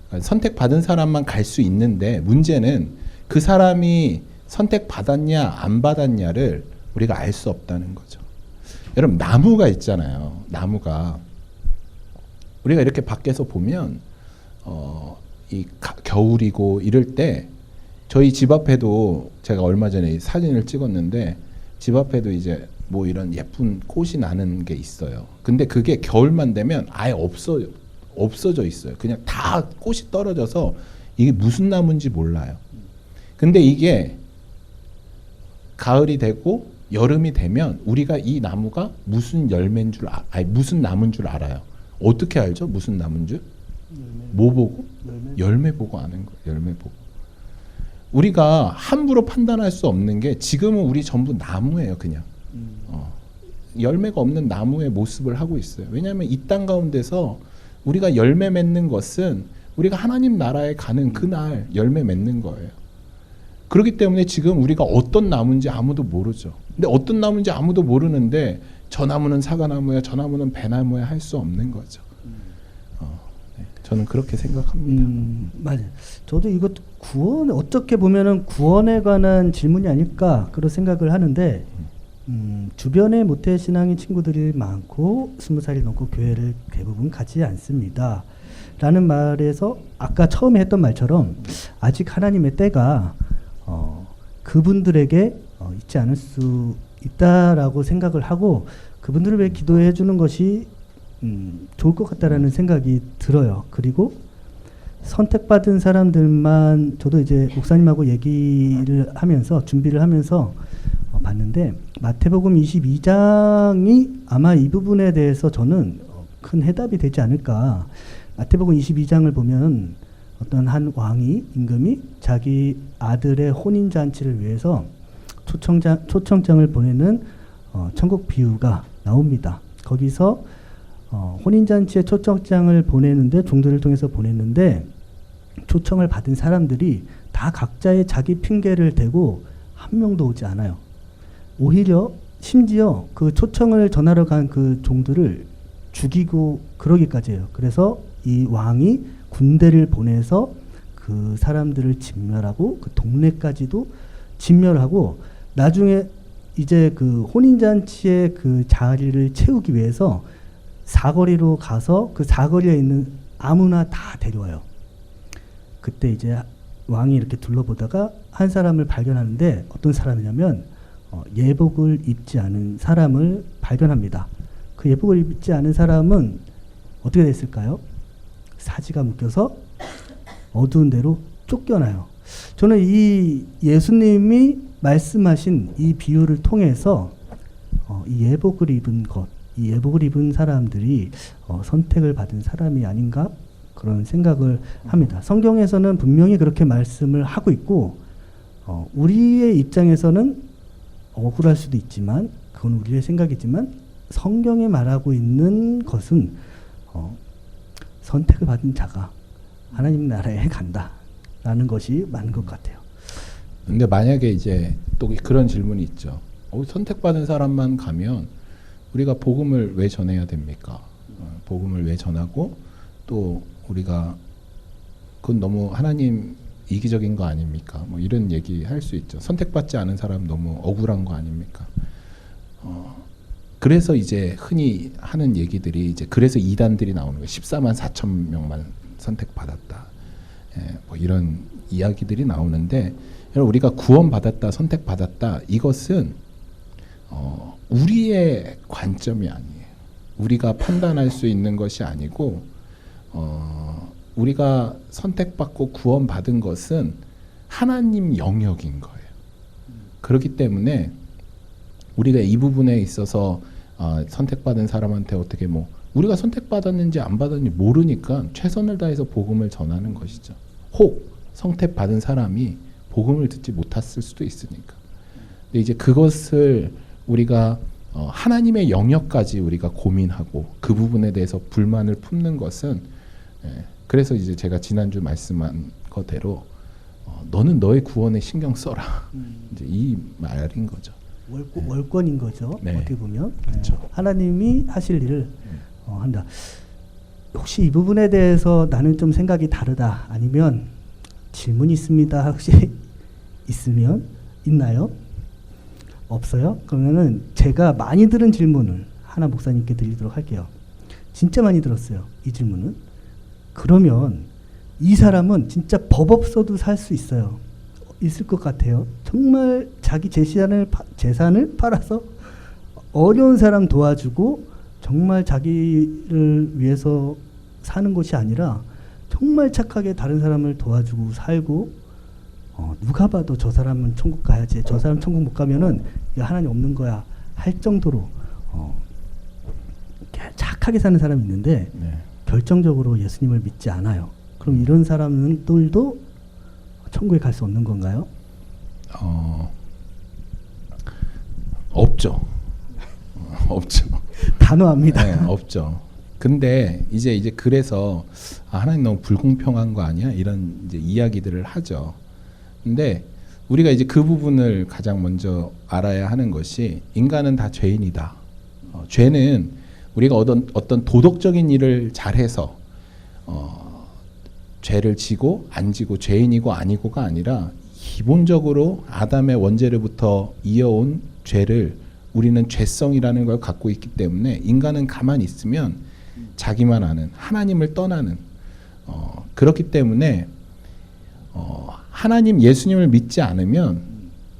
그러니까 선택받은 사람만 갈 수 있는데 문제는 그 사람이 선택받았냐 안 받았냐를 우리가 알 수 없다는 거죠. 여러분 나무가 있잖아요. 나무가 우리가 이렇게 밖에서 보면 겨울이고 이럴 때 저희 집 앞에도 제가 얼마 전에 사진을 찍었는데 집 앞에도 이제 뭐 이런 예쁜 꽃이 나는 게 있어요. 근데 그게 겨울만 되면 아예 없어져 있어요. 그냥 다 꽃이 떨어져서 이게 무슨 나무인지 몰라요. 근데 이게 가을이 되고 여름이 되면 우리가 이 나무가 무슨 열매인 줄 무슨 나무인 줄 알아요. 어떻게 알죠? 무슨 나무인 줄? 뭐 보고? 열매 보고 아는 거예요. 열매 보고. 우리가 함부로 판단할 수 없는 게 지금은 우리 전부 나무예요. 그냥. 열매가 없는 나무의 모습을 하고 있어요. 왜냐하면 이 땅 가운데서 우리가 열매 맺는 것은 우리가 하나님 나라에 가는 그날 열매 맺는 거예요. 그렇기 때문에 지금 우리가 어떤 나무인지 아무도 모르죠. 근데 어떤 나무인지 아무도 모르는데 저 나무는 사과나무야, 저 나무는 배나무야 할 수 없는 거죠. 네, 저는 그렇게 생각합니다. 맞아요. 저도 이것 어떻게 보면은 구원에 관한 질문이 아닐까 그런 생각을 하는데 주변에 모태 신앙인 친구들이 많고 20살이 넘고 교회를 대부분 가지 않습니다. 라는 말에서 아까 처음에 했던 말처럼 아직 하나님의 때가 그분들에게 있지 않을 수 있다라고 생각을 하고 그분들을 위해 기도해 주는 것이 좋을 것 같다라는 생각이 들어요. 그리고 선택받은 사람들만 저도 이제 목사님하고 얘기를 하면서 준비를 하면서 봤는데 마태복음 22장이 아마 이 부분에 대해서 저는 큰 해답이 되지 않을까. 마태복음 22장을 보면 어떤 한 왕이 임금이 자기 아들의 혼인 잔치를 위해서 초청장을 보내는 천국 비유가 나옵니다. 거기서 혼인 잔치에 초청장을 보내는데 종들을 통해서 보냈는데 초청을 받은 사람들이 다 각자의 자기 핑계를 대고 한 명도 오지 않아요. 오히려 심지어 그 초청을 전하러 간 그 종들을 죽이고 그러기까지 해요. 그래서 이 왕이 군대를 보내서 그 사람들을 진멸하고 그 동네까지도 진멸하고 나중에 이제 그 혼인잔치의 그 자리를 채우기 위해서 사거리로 가서 그 사거리에 있는 아무나 다 데려와요. 그때 이제 왕이 이렇게 둘러보다가 한 사람을 발견하는데 어떤 사람이냐면 예복을 입지 않은 사람을 발견합니다. 그 예복을 입지 않은 사람은 어떻게 됐을까요? 사지가 묶여서 어두운 데로 쫓겨나요. 저는 이 예수님이 말씀하신 이 비유를 통해서 이 예복을 입은 것, 이 예복을 입은 사람들이 선택을 받은 사람이 아닌가 그런 생각을 합니다. 성경에서는 분명히 그렇게 말씀을 하고 있고 우리의 입장에서는 억울할 수도 있지만 그건 우리의 생각이지만 성경에 말하고 있는 것은 선택을 받은 자가 하나님 나라에 간다라는 것이 맞는 것 같아요. 근데 만약에 이제 또 그런 질문이 있죠. 선택받은 사람만 가면 우리가 복음을 왜 전해야 됩니까? 복음을 왜 전하고 또 우리가 그건 너무 하나님 이기적인 거 아닙니까? 뭐 이런 얘기 할 수 있죠. 선택받지 않은 사람 너무 억울한 거 아닙니까? 그래서 이제 흔히 하는 얘기들이 이제 그래서 이단들이 나오는 거예요. 14만 4천 명만 선택받았다. 뭐 이런 이야기들이 나오는데 여러분 우리가 구원받았다, 선택받았다 이것은 우리의 관점이 아니에요. 우리가 판단할 수 있는 것이 아니고 우리가 선택받고 구원받은 것은 하나님 영역인 거예요. 그렇기 때문에 우리가 이 부분에 있어서 선택받은 사람한테 어떻게 뭐 우리가 선택받았는지 안 받았는지 모르니까 최선을 다해서 복음을 전하는 것이죠. 혹 선택받은 사람이 복음을 듣지 못했을 수도 있으니까. 근데 이제 그것을 우리가 하나님의 영역까지 우리가 고민하고 그 부분에 대해서 불만을 품는 것은 그래서 이제 제가 지난주 말씀한 거대로 너는 너의 구원에 신경 써라. 이제 이 말인 거죠. 월권인 거죠. 네. 어떻게 보면 그렇죠. 하나님이 하실 일을 한다. 혹시 이 부분에 대해서 나는 좀 생각이 다르다. 아니면 질문이 있습니다. 혹시 있으면 있나요? 없어요? 그러면은 제가 많이 들은 질문을 하나 목사님께 드리도록 할게요. 진짜 많이 들었어요. 이 질문은. 그러면 이 사람은 진짜 법 없어도 살 수 있어요. 있을 것 같아요. 정말 자기 재산을 팔아서 어려운 사람 도와주고 정말 자기를 위해서 사는 것이 아니라 정말 착하게 다른 사람을 도와주고 살고 누가 봐도 저 사람은 천국 가야지. 저 사람 천국 못 가면은 하나님 없는 거야 할 정도로 착하게 사는 사람이 있는데 네. 결정적으로 예수님을 믿지 않아요. 그럼 이런 사람들도 천국에 갈 수 없는 건가요? 없죠. 없죠. 단호합니다. 네, 없죠. 근데 이제 그래서 하나님 너무 불공평한 거 아니야? 이런 이제 이야기들을 하죠. 근데 우리가 이제 그 부분을 가장 먼저 알아야 하는 것이 인간은 다 죄인이다. 죄는 우리가 어떤 도덕적인 일을 잘해서 죄를 지고 안 지고 죄인이고 아니고가 아니라 기본적으로 아담의 원죄로부터 이어온 죄를 우리는 죄성이라는 걸 갖고 있기 때문에 인간은 가만히 있으면 자기만 아는 하나님을 떠나는 그렇기 때문에 하나님 예수님을 믿지 않으면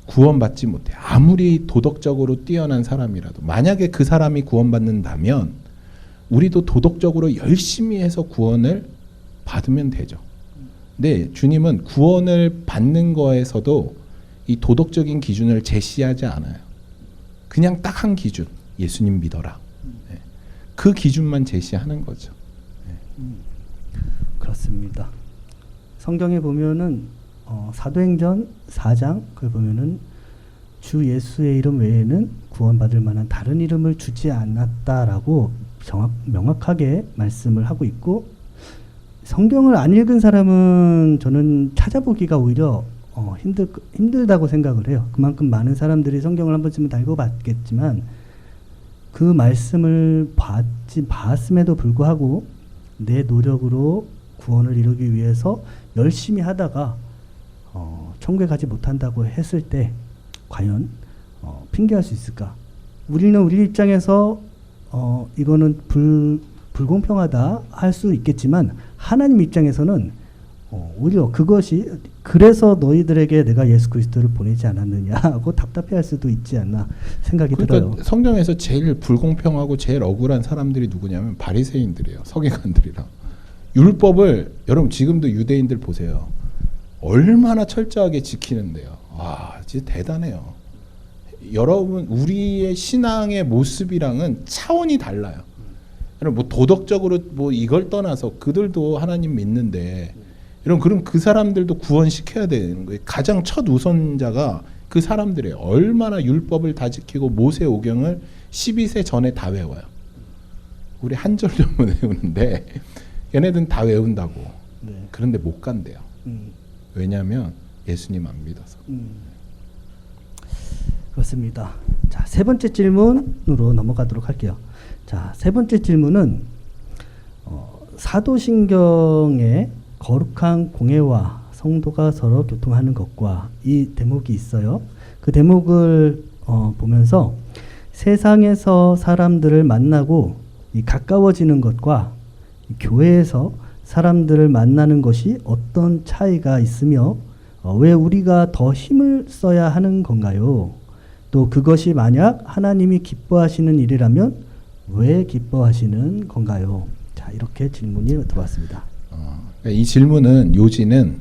구원받지 못해. 아무리 도덕적으로 뛰어난 사람이라도 만약에 그 사람이 구원받는다면 우리도 도덕적으로 열심히 해서 구원을 받으면 되죠. 근데 주님은 구원을 받는 거에서도 이 도덕적인 기준을 제시하지 않아요. 그냥 딱 한 기준, 예수님 믿어라. 네. 그 기준만 제시하는 거죠. 네. 그렇습니다. 성경에 보면은 사도행전 4장 그걸 보면은 주 예수의 이름 외에는 구원받을 만한 다른 이름을 주지 않았다라고 명확하게 말씀을 하고 있고 성경을 안 읽은 사람은 저는 찾아보기가 오히려 힘들다고 생각을 해요. 그만큼 많은 사람들이 성경을 한 번쯤은 다 읽어봤겠지만 그 말씀을 봤음에도 불구하고 내 노력으로 구원을 이루기 위해서 열심히 하다가 천국에 가지 못한다고 했을 때 과연 핑계할 수 있을까? 우리는 우리 입장에서 이거는 불공평하다 할 수 있겠지만 하나님 입장에서는 오히려 그것이 그래서 너희들에게 내가 예수 그리스도를 보내지 않았느냐 하고 답답해할 수도 있지 않나 생각이 들어요. 그러니까 성경에서 제일 불공평하고 제일 억울한 사람들이 누구냐면 바리새인들이에요. 서기관들이랑. 율법을 여러분 지금도 유대인들 보세요. 얼마나 철저하게 지키는데요. 와, 진짜 대단해요. 여러분 우리의 신앙의 모습이랑은 차원이 달라요. 여러분 뭐 도덕적으로 뭐 이걸 떠나서 그들도 하나님 믿는데 여러분 그럼 그 사람들도 구원시켜야 되는 거예요. 가장 첫 우선자가 그 사람들이에요. 얼마나 율법을 다 지키고 모세오경을 12세 전에 다 외워요. 우리 한 절 정도 외우는데 얘네들은 다 외운다고. 네. 그런데 못 간대요. 왜냐하면 예수님 안 믿어서. 그렇습니다. 자, 세 번째 질문으로 넘어가도록 할게요. 자, 세 번째 질문은 사도신경의 거룩한 공회와 성도가 서로 교통하는 것과 이 대목이 있어요. 그 대목을 보면서 세상에서 사람들을 만나고 가까워지는 것과 교회에서 사람들을 만나는 것이 어떤 차이가 있으며 왜 우리가 더 힘을 써야 하는 건가요? 또 그것이 만약 하나님이 기뻐하시는 일이라면 왜 기뻐하시는 건가요? 자, 이렇게 질문이 들어왔습니다. 이 질문은 요지는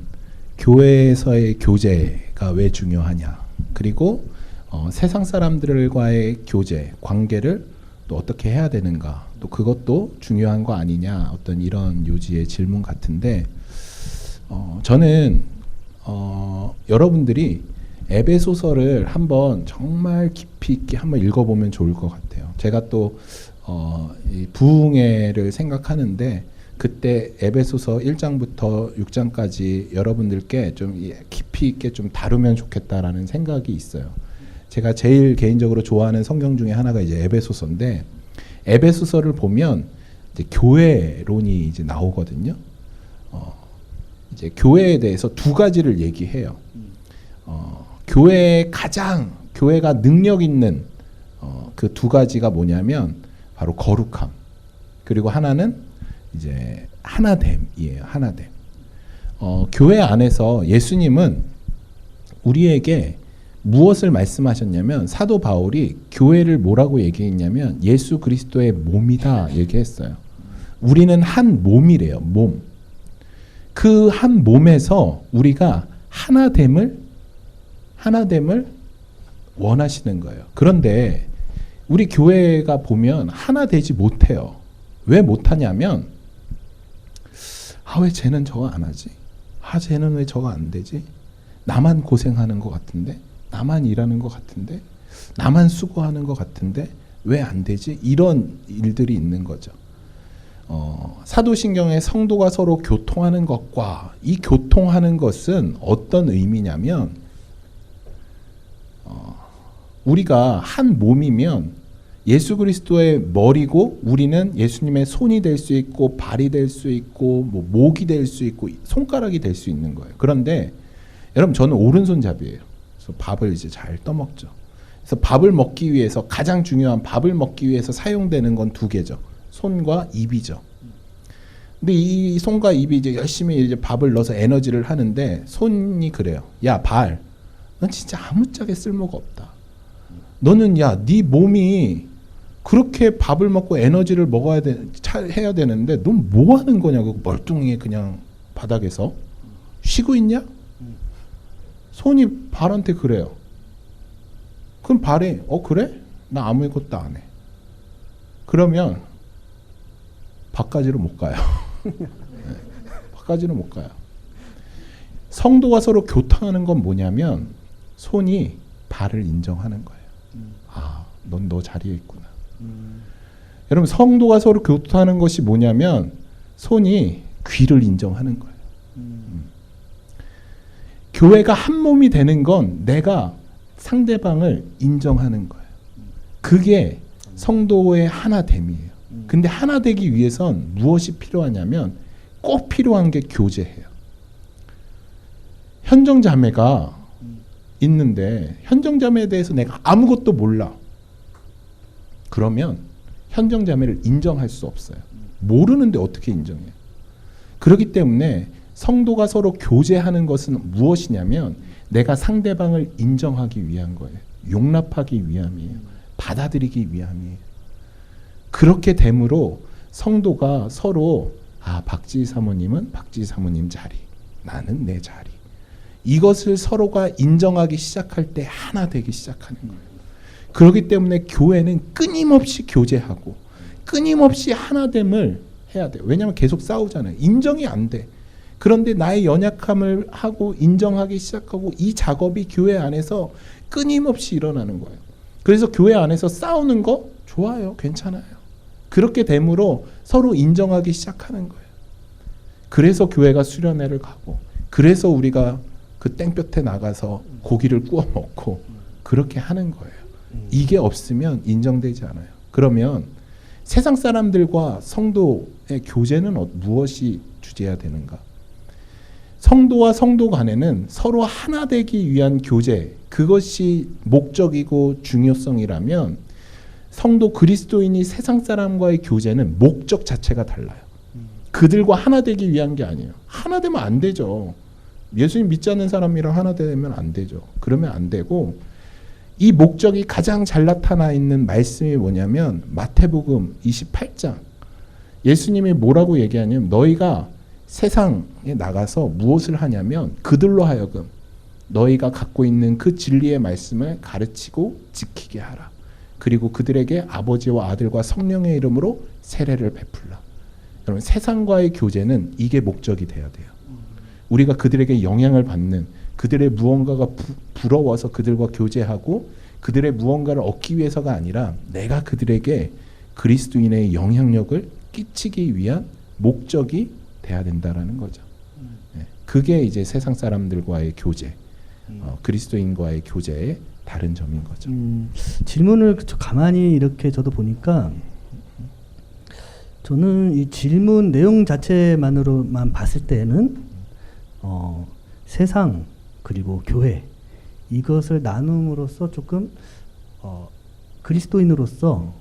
교회에서의 교제가 왜 중요하냐, 그리고 세상 사람들과의 교제, 관계를 또 어떻게 해야 되는가, 또 그것도 중요한 거 아니냐, 어떤 이런 요지의 질문 같은데 저는 여러분들이 에베소서를 한번 정말 깊이 있게 한번 읽어보면 좋을 것 같아요. 제가 또 이 부흥회를 생각하는데 그때 에베소서 1장부터 6장까지 여러분들께 좀 깊이 있게 좀 다루면 좋겠다라는 생각이 있어요. 제가 제일 개인적으로 좋아하는 성경 중에 하나가 이제 에베소서인데, 에베소서를 보면 이제 교회론이 이제 나오거든요. 이제 교회에 대해서 두 가지를 얘기해요. 교회가 능력 있는 그 두 가지가 뭐냐면 바로 거룩함, 그리고 하나는 이제 하나됨이에요. 하나됨. 교회 안에서 예수님은 우리에게 무엇을 말씀하셨냐면, 사도 바울이 교회를 뭐라고 얘기했냐면 예수 그리스도의 몸이다 얘기했어요. 우리는 한 몸이래요. 몸. 그 한 몸에서 우리가 하나됨을 원하시는 거예요. 그런데 우리 교회가 보면 하나 되지 못해요. 왜 못하냐면, 왜 쟤는 저거 안 하지? 쟤는 왜 저거 안 되지? 나만 고생하는 것 같은데? 나만 일하는 것 같은데? 나만 수고하는 것 같은데? 왜 안 되지? 이런 일들이 있는 거죠. 사도신경의 성도가 서로 교통하는 것과 이 교통하는 것은 어떤 의미냐면, 우리가 한 몸이면 예수 그리스도의 머리고 우리는 예수님의 손이 될 수 있고 발이 될 수 있고 뭐 목이 될 수 있고 손가락이 될 수 있는 거예요. 그런데 여러분 저는 오른손잡이에요. 그래서 밥을 이제 잘 떠먹죠. 그래서 밥을 먹기 위해서 가장 중요한 밥을 먹기 위해서 사용되는 건 두 개죠. 손과 입이죠. 근데 이 손과 입이 이제 열심히 이제 밥을 넣어서 에너지를 하는데 손이 그래요. 야, 발, 넌 진짜 아무짝에 쓸모가 없다. 너는 네 몸이 그렇게 밥을 먹고 에너지를 해야 되는데 넌 뭐 하는 거냐고, 멀뚱히 그냥 바닥에서 쉬고 있냐? 손이 발한테 그래요. 그럼 발이 그래? 나 아무것도 안 해. 그러면 밖까지로 못 가요. 네, 밖까지로 못 가요. 성도가 서로 교통하는 건 뭐냐면 손이 발을 인정하는 거예요. 넌 너 자리에 있구나. 여러분 성도가 서로 교통하는 것이 뭐냐면 손이 귀를 인정하는 거예요. 교회가 한 몸이 되는 건 내가 상대방을 인정하는 거예요. 그게 성도의 하나됨이에요. 근데 하나 되기 위해선 무엇이 필요하냐면 꼭 필요한 게 교제예요. 현정 자매가 있는데 현정자매에 대해서 내가 아무것도 몰라. 그러면 현정자매를 인정할 수 없어요. 모르는데 어떻게 인정해요? 그렇기 때문에 성도가 서로 교제하는 것은 무엇이냐면 내가 상대방을 인정하기 위한 거예요. 용납하기 위함이에요. 받아들이기 위함이에요. 그렇게 됨으로 성도가 서로 박지희 사모님은 박지희 사모님 자리, 나는 내 자리. 이것을 서로가 인정하기 시작할 때 하나 되기 시작하는 거예요. 그렇기 때문에 교회는 끊임없이 교제하고 끊임없이 하나됨을 해야 돼요. 왜냐하면 계속 싸우잖아요. 인정이 안 돼. 그런데 나의 연약함을 하고 인정하기 시작하고 이 작업이 교회 안에서 끊임없이 일어나는 거예요. 그래서 교회 안에서 싸우는 거 좋아요. 괜찮아요. 그렇게 됨으로 서로 인정하기 시작하는 거예요. 그래서 교회가 수련회를 가고 그래서 우리가 그 땡볕에 나가서 고기를 구워 먹고 그렇게 하는 거예요. 이게 없으면 인정되지 않아요. 그러면 세상 사람들과 성도의 교제는 무엇이 주제해야 되는가? 성도와 성도 간에는 서로 하나 되기 위한 교제, 그것이 목적이고 중요성이라면 성도 그리스도인이 세상 사람과의 교제는 목적 자체가 달라요. 그들과 하나 되기 위한 게 아니에요. 하나 되면 안 되죠. 예수님 믿지 않는 사람이랑 하나 되면 안 되죠. 그러면 안 되고 이 목적이 가장 잘 나타나 있는 말씀이 뭐냐면 마태복음 28장 예수님이 뭐라고 얘기하냐면 너희가 세상에 나가서 무엇을 하냐면 그들로 하여금 너희가 갖고 있는 그 진리의 말씀을 가르치고 지키게 하라. 그리고 그들에게 아버지와 아들과 성령의 이름으로 세례를 베풀라. 여러분 세상과의 교제는 이게 목적이 돼야 돼요. 우리가 그들에게 영향을 받는 그들의 무언가가 부러워서 그들과 교제하고 그들의 무언가를 얻기 위해서가 아니라 내가 그들에게 그리스도인의 영향력을 끼치기 위한 목적이 돼야 된다라는 거죠. 그게 이제 세상 사람들과의 교제, 그리스도인과의 교제의 다른 점인 거죠. 질문을 가만히 이렇게 저도 보니까 저는 이 질문 내용 자체만으로만 봤을 때는 세상 그리고 교회 이것을 나눔으로써 조금 그리스도인으로서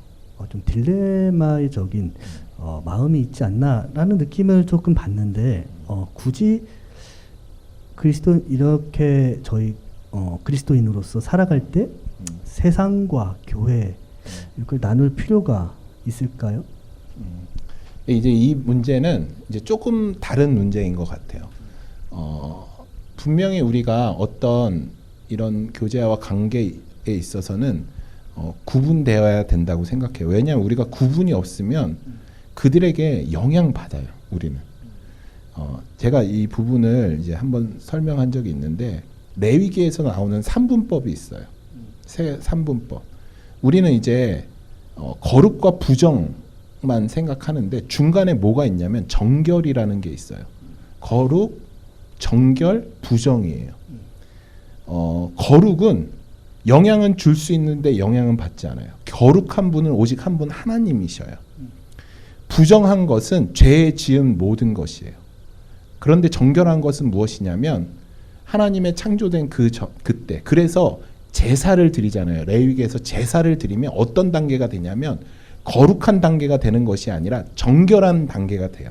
좀 딜레마적인 마음이 있지 않나라는 느낌을 조금 받는데 굳이 이렇게 저희 그리스도인으로서 살아갈 때 세상과 교회 이걸 나눌 필요가 있을까요? 이제 이 문제는 이제 조금 다른 문제인 것 같아요. 분명히 우리가 어떤 이런 교제와 관계에 있어서는 구분되어야 된다고 생각해요. 왜냐하면 우리가 구분이 없으면 그들에게 영향받아요. 우리는. 제가 이 부분을 이제 한번 설명한 적이 있는데 레위기에서 나오는 3분법이 있어요. 3분법. 우리는 이제 거룩과 부정만 생각하는데 중간에 뭐가 있냐면 정결이라는 게 있어요. 거룩, 정결, 부정이에요. 거룩은 영향은 줄 수 있는데 영향은 받지 않아요. 거룩한 분은 오직 한 분 하나님이셔요. 부정한 것은 죄에 지은 모든 것이에요. 그런데 정결한 것은 무엇이냐면 하나님의 창조된 그때 그래서 제사를 드리잖아요. 레위기에서 제사를 드리면 어떤 단계가 되냐면 거룩한 단계가 되는 것이 아니라 정결한 단계가 돼요.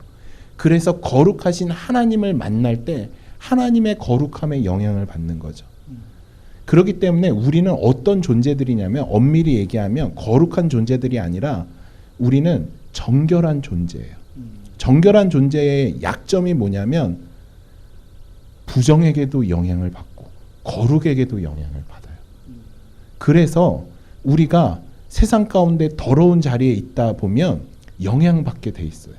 그래서 거룩하신 하나님을 만날 때 하나님의 거룩함에 영향을 받는 거죠. 그렇기 때문에 우리는 어떤 존재들이냐면 엄밀히 얘기하면 거룩한 존재들이 아니라 우리는 정결한 존재예요. 정결한 존재의 약점이 뭐냐면 부정에게도 영향을 받고 거룩에게도 영향을 받아요. 그래서 우리가 세상 가운데 더러운 자리에 있다 보면 영향받게 돼 있어요.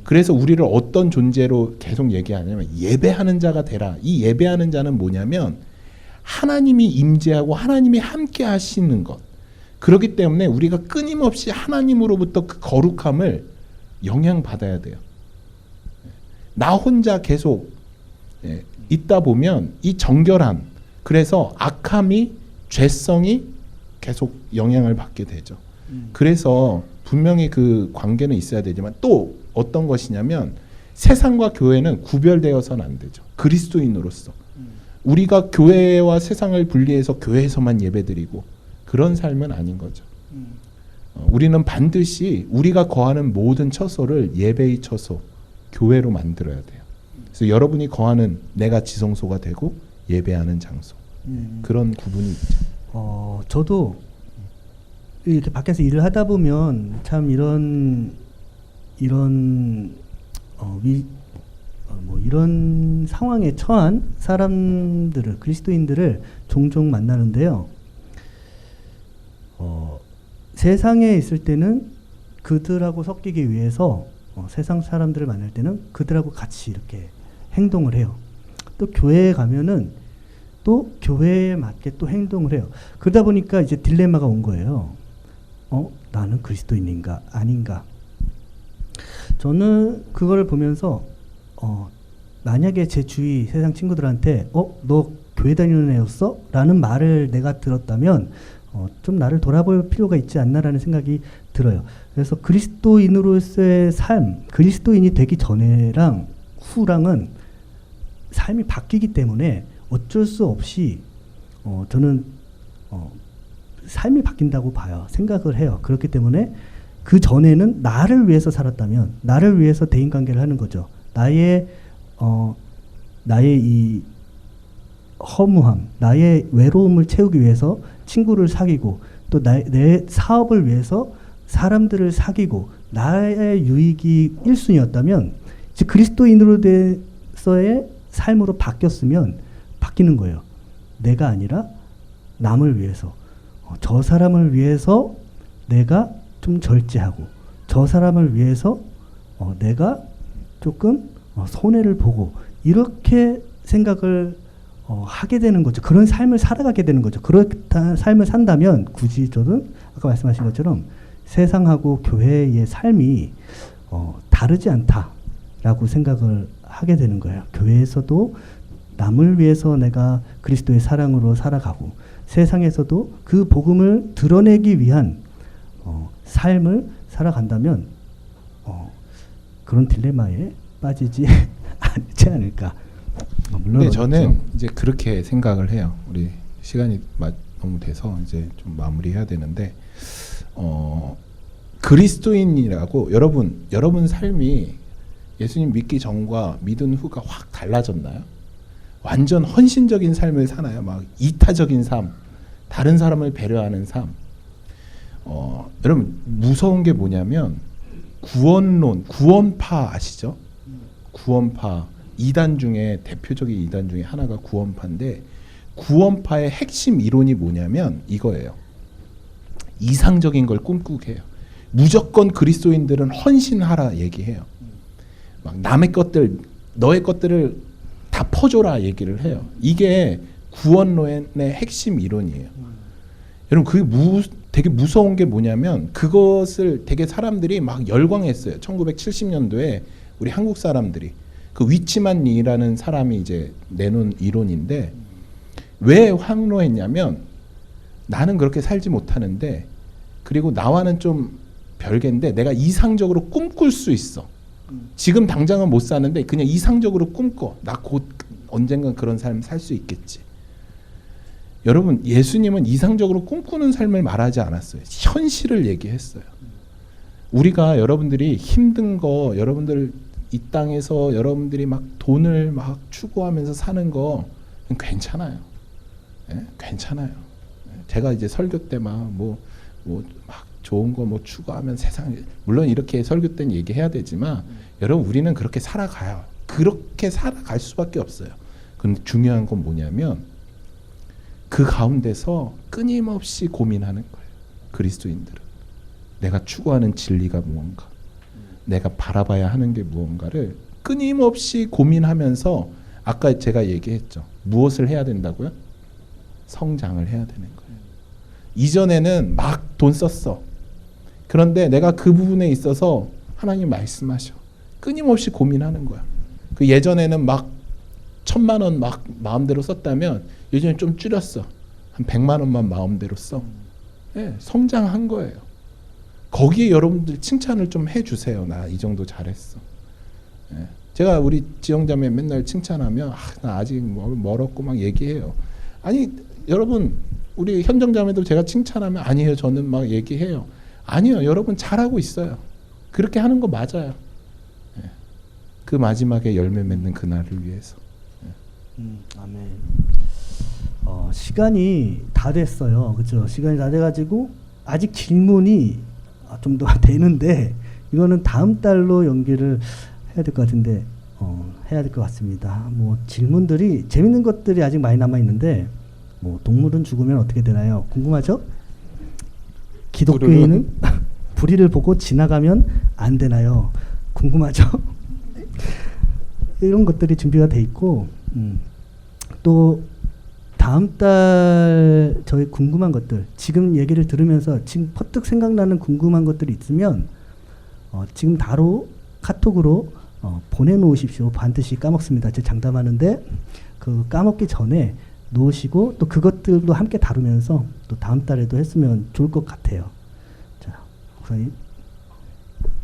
그래서 우리를 어떤 존재로 계속 얘기하냐면 예배하는 자가 되라. 이 예배하는 자는 뭐냐면 하나님이 임재하고 하나님이 함께 하시는 것. 그렇기 때문에 우리가 끊임없이 하나님으로부터 그 거룩함을 영향받아야 돼요. 나 혼자 계속 있다 보면 이 정결함, 그래서 악함이, 죄성이 계속 영향을 받게 되죠. 그래서 분명히 그 관계는 있어야 되지만 또 어떤 것이냐면 세상과 교회는 구별되어서는 안 되죠. 그리스도인으로서. 우리가 교회와 세상을 분리해서 교회에서만 예배드리고 그런 삶은 아닌 거죠. 우리는 반드시 우리가 거하는 모든 처소를 예배의 처소, 교회로 만들어야 돼요. 그래서 여러분이 거하는 내가 지성소가 되고 예배하는 장소. 그런 구분이 있죠. 저도 이렇게 밖에서 일을 하다 보면 참 이런 상황에 처한 사람들을, 그리스도인들을 종종 만나는데요. 세상에 있을 때는 그들하고 섞이기 위해서 세상 사람들을 만날 때는 그들하고 같이 이렇게 행동을 해요. 또 교회에 가면은 또 교회에 맞게 또 행동을 해요. 그러다 보니까 이제 딜레마가 온 거예요. 나는 그리스도인인가 아닌가. 저는 그거를 보면서 만약에 제 주위 세상 친구들한테 너 교회 다니는 애였어? 라는 말을 내가 들었다면 좀 나를 돌아볼 필요가 있지 않나라는 생각이 들어요. 그래서 그리스도인으로서의 삶, 그리스도인이 되기 전에랑 후랑은 삶이 바뀌기 때문에 어쩔 수 없이 저는 삶이 바뀐다고 봐요. 생각을 해요. 그렇기 때문에 그 전에는 나를 위해서 살았다면 나를 위해서 대인관계를 하는 거죠. 나의 이 허무함, 나의 외로움을 채우기 위해서 친구를 사귀고 또 내 사업을 위해서 사람들을 사귀고 나의 유익이 1순위였다면 이제 그리스도인으로서의 삶으로 바뀌었으면 바뀌는 거예요. 내가 아니라 남을 위해서, 저 사람을 위해서 내가 좀 절제하고 저 사람을 위해서 내가 조금 손해를 보고 이렇게 생각을 하게 되는 거죠. 그런 삶을 살아가게 되는 거죠. 그렇다 삶을 산다면 굳이 저는 아까 말씀하신 것처럼 세상하고 교회의 삶이 다르지 않다라고 생각을 하게 되는 거예요. 교회에서도 남을 위해서 내가 그리스도의 사랑으로 살아가고 세상에서도 그 복음을 드러내기 위한 삶을 살아간다면 그런 딜레마에 빠지지 않지 않을까. 물론 근데 저는 이제 그렇게 생각을 해요. 우리 시간이 너무 돼서 이제 좀 마무리해야 되는데 그리스도인이라고 여러분 삶이 예수님 믿기 전과 믿은 후가 확 달라졌나요? 완전 헌신적인 삶을 사나요? 막 이타적인 삶, 다른 사람을 배려하는 삶. 여러분 무서운 게 뭐냐면 구원파 아시죠? 구원파 이단 중에 대표적인 이단 중에 하나가 구원파인데 구원파의 핵심 이론이 뭐냐면 이거예요. 이상적인 걸 꿈꾸게 해요. 무조건 그리스도인들은 헌신하라 얘기해요. 막 남의 것들, 너의 것들을 다 퍼줘라 얘기를 해요. 이게 구원론의 핵심 이론이에요. 여러분 그게 되게 무서운 게 뭐냐면 그것을 되게 사람들이 막 열광했어요. 1970년도에 우리 한국 사람들이 그 위치만리라는 사람이 이제 내놓은 이론인데 왜 황로했냐면 나는 그렇게 살지 못하는데 그리고 나와는 좀 별개인데 내가 이상적으로 꿈꿀 수 있어. 지금 당장은 못 사는데 그냥 이상적으로 꿈꿔. 나 곧 언젠간 그런 삶 살 수 있겠지. 여러분 예수님은 이상적으로 꿈꾸는 삶을 말하지 않았어요. 현실을 얘기했어요. 우리가 여러분들이 힘든 거 여러분들 이 땅에서 여러분들이 막 돈을 막 추구하면서 사는 거 괜찮아요. 예? 괜찮아요. 제가 이제 설교 때 막 막 좋은 거 뭐 추구하면 세상에 물론 이렇게 설교 때는 얘기해야 되지만 여러분 우리는 그렇게 살아가요. 그렇게 살아갈 수밖에 없어요. 근데 중요한 건 뭐냐면 그 가운데서 끊임없이 고민하는 거예요. 그리스도인들은 내가 추구하는 진리가 무언가, 내가 바라봐야 하는 게 무언가를 끊임없이 고민하면서 아까 제가 얘기했죠. 무엇을 해야 된다고요? 성장을 해야 되는 거예요. 이전에는 막 돈 썼어. 그런데 내가 그 부분에 있어서 하나님 말씀하셔. 끊임없이 고민하는 거야. 그 예전에는 막 1,000만 원 막 마음대로 썼다면 요즘에 좀 줄였어. 한 100만 원만 마음대로 써. 네, 성장한 거예요. 거기에 여러분들 칭찬을 좀 해주세요. 나 이 정도 잘했어. 네. 제가 우리 지영자매 맨날 칭찬하면 나 아직 멀었고 막 얘기해요. 아니 여러분 우리 현정자매도 제가 칭찬하면 아니에요 저는 막 얘기해요. 아니요 여러분 잘하고 있어요. 그렇게 하는 거 맞아요. 예. 그 마지막에 열매 맺는 그날을 위해서. 아멘. 시간이 다 됐어요. 그렇죠? 시간이 다 돼가지고 아직 질문이 좀 더 되는데 이거는 다음 달로 연기를 해야 될 것 같은데 해야 될 것 같습니다. 뭐 질문들이 재밌는 것들이 아직 많이 남아 있는데 뭐 동물은 죽으면 어떻게 되나요? 궁금하죠? 기독교인은 불의를 보고 지나가면 안 되나요? 궁금하죠? 이런 것들이 준비가 돼 있고 또 다음 달 저희 궁금한 것들 지금 얘기를 들으면서 지금 퍼뜩 생각나는 궁금한 것들이 있으면 지금 바로 카톡으로 보내놓으십시오. 반드시 까먹습니다. 제가 장담하는데 그 까먹기 전에 놓으시고 또 그것들도 함께 다루면서 또 다음 달에도 했으면 좋을 것 같아요. 자, 목사님.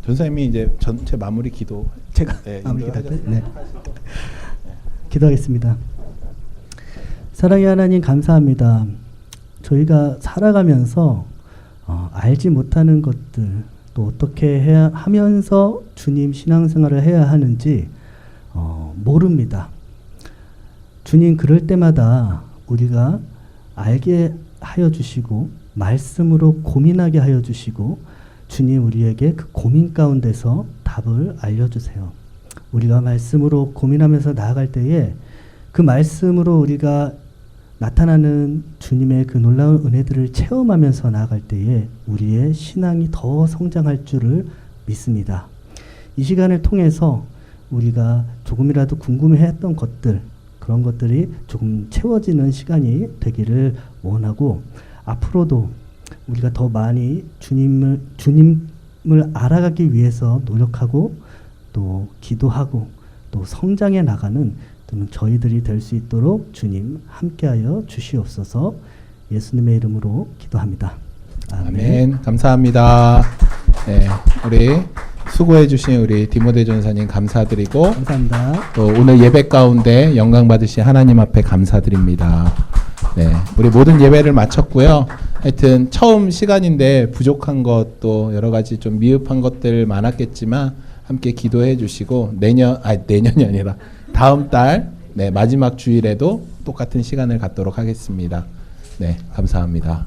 전사님이 이제 전체 마무리 기도 제가 마무리 기도 네. 기도하겠습니다. 사랑의 하나님 감사합니다. 저희가 살아가면서 알지 못하는 것들 또 어떻게 해야 하면서 주님 신앙생활을 해야 하는지 모릅니다. 주님 그럴 때마다 우리가 알게 하여 주시고 말씀으로 고민하게 하여 주시고 주님 우리에게 그 고민 가운데서 답을 알려주세요. 우리가 말씀으로 고민하면서 나아갈 때에 그 말씀으로 우리가 나타나는 주님의 그 놀라운 은혜들을 체험하면서 나아갈 때에 우리의 신앙이 더 성장할 줄을 믿습니다. 이 시간을 통해서 우리가 조금이라도 궁금해했던 것들 그런 것들이 조금 채워지는 시간이 되기를 원하고 앞으로도 우리가 더 많이 주님을 알아가기 위해서 노력하고 또 기도하고 또 성장해 나가는 저희들이 될 수 있도록 주님 함께하여 주시옵소서. 예수님의 이름으로 기도합니다. 아멘. 감사합니다. 네, 우리 수고해 주신 우리 디모데 전사님 감사드리고 감사합니다. 또 오늘 예배 가운데 영광 받으신 하나님 앞에 감사드립니다. 네, 우리 모든 예배를 마쳤고요. 하여튼 처음 시간인데 부족한 것도 여러 가지 좀 미흡한 것들 많았겠지만 함께 기도해 주시고 내년이 아니라 다음 달 마지막 주일에도 똑같은 시간을 갖도록 하겠습니다. 네, 감사합니다.